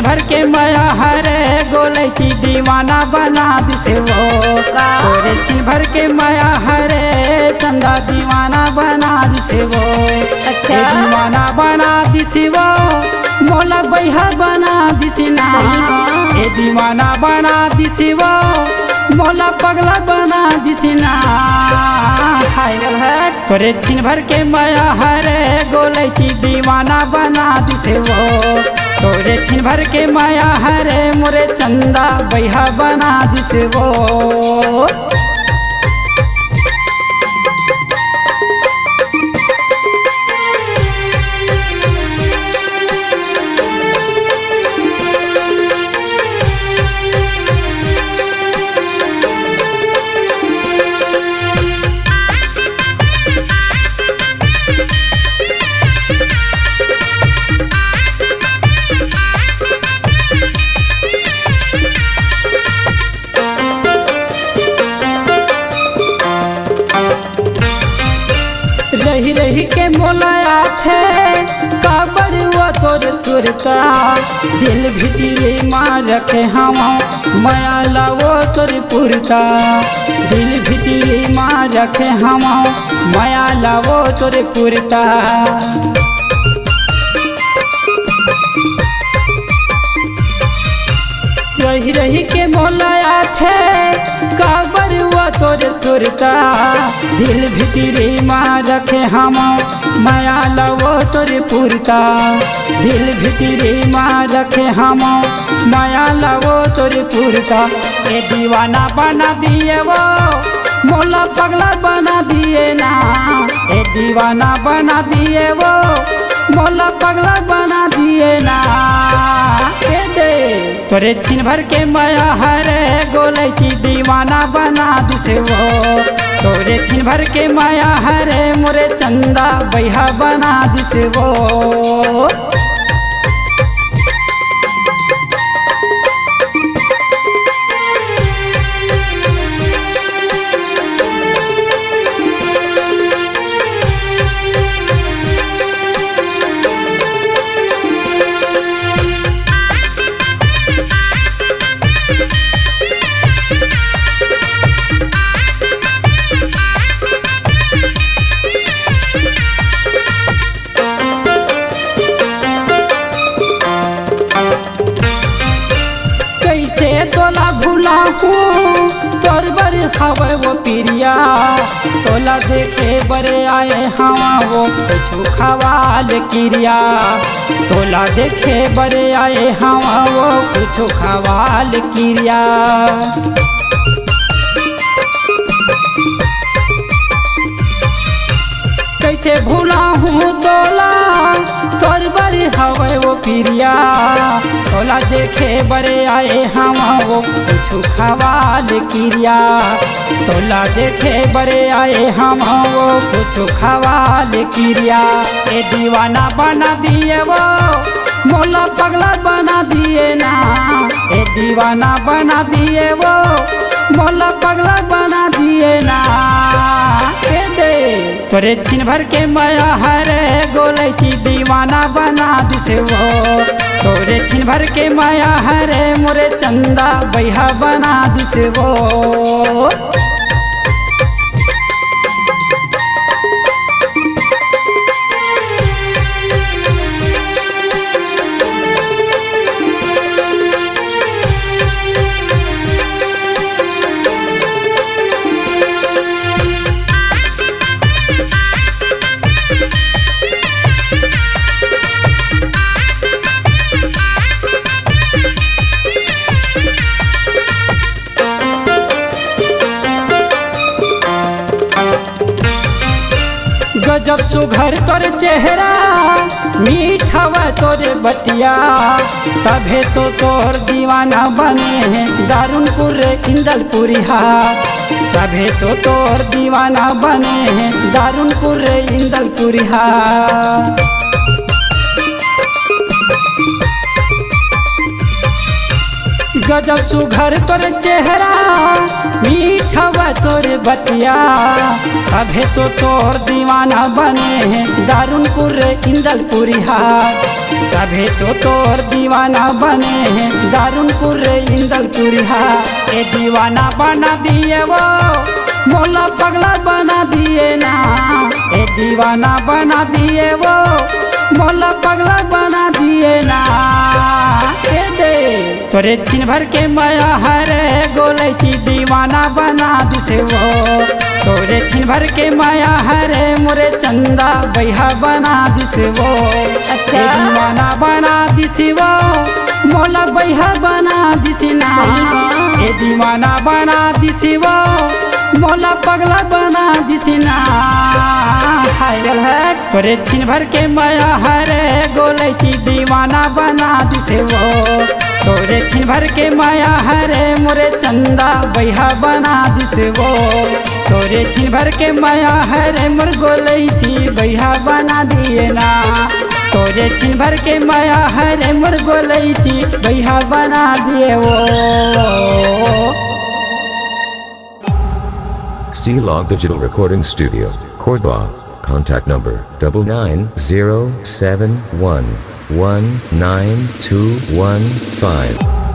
भर के माया हरे गोले की दीवाना बना दिसे वो तोरे छिन भर के माया हरे चंदा दीवाना बना दिसे वो अच्छा दीवाना बना दिसे वो मोला बैहा बना दिसी ना ए दीवाना बना दिसी वो मोला पगला बना दिसी ना तोरे छिन भर के माया हरे गोले की दीवाना बना दिसे वो तोरे छिन भर के माया हरे मोरे चंदा बैहा बना दिसे वो रही रही के मोलाया थे काबर वो तोर सुर का दिल भीतरे मार रखे हम माया लावो तोर पुरता दिल भीतरे मार रखे हम माया लावो तोर पुरता रही रही के मोलाया थे काबर वो तोर सुरता दिल भीतरे मार रखे हम माया लवो तोर पुरता दिल भीतरे मार रखे हम माया लवो तोर पुरता ए दीवाना बना दिए वो मोला पगला बना दिए ना ए दीवाना बना दिए वो मोला पगला बना दिए ना तोरे छिन भर के माया हरे गोले की दीवाना बना दिसे वो तोरे छिन भर के माया हरे मोरे चंदा बैहा बना दिसे वो तोला भूला हूँ तोर बड़े हवे वो पिरिया तोला देखे बड़े आए हवा वो कुछ खवाल किरिया तोला देखे बड़े आए हवा वो कुछ खवाल किरिया कैसे भूला हूँ तोला तोर बड़े हवे वो पिरिया तोला देखे बड़े आए हम वो कुछ खवाल किरिया तोला देखे बड़े आए हम वो कुछ खवाल किरिया ए दीवाना बना दिए वो मोला पगला बना दिए ना ए दीवाना बना दिए वो मोला पगला बना दिए ना तोरे छिन भर के माया हरे गोले की दीवाना बना दिसे वो तोरे छिन भर के माया हरे मोरे चंदा बैहा बना दिसे वो गजब सुघर तोर चेहरा मीठवा तोरे बतिया तभे तो तोर दीवाना बने हैं दारुनपुर इंदलपुरिया तभे तो तोर दीवाना बने हैं दारुनपुर इंदलपुरिया गजब सुघर तोर चेहरा मीठवा तोर बतिया अभे तो तोर दीवाना बने हैं दारुनपुर इंदलपुरिया अभे तो तोर दीवाना बने हैं दारुनपुर इंदलपुरिया ए दीवाना बना दिए वो मोला पगला बना दिए ना ए दीवाना बना दिए वो मोला पगला बना दिए ना ए दे तोरे छिन भर के माया हरे गोलैची दीवाना बना दिसे वो तोरे छिन भर के माया हरे मोरे चंदा बैहा बना दिसे वो अच्छा दीवाना बना दिसी वो मोला बैहा बना दिसी ना ए दीवाना बना दिसी वो मोला पगला बना दिसी ना चल हट तोरे छिन भर के माया हरे गोलैची दीवाना बना दिसे वो तोरे छिन भर के माया हरे मोरे चंदा बैहा बना दिसे वो तोरे छिन भर के माया हरे मोर गोलैची बैहा बना दिए ना तोरे छिन भर के माया हरे मोर गोलैची बैहा बना दिए वो C-Log Digital Recording Studio, Cordoba. Contact number 99071192115.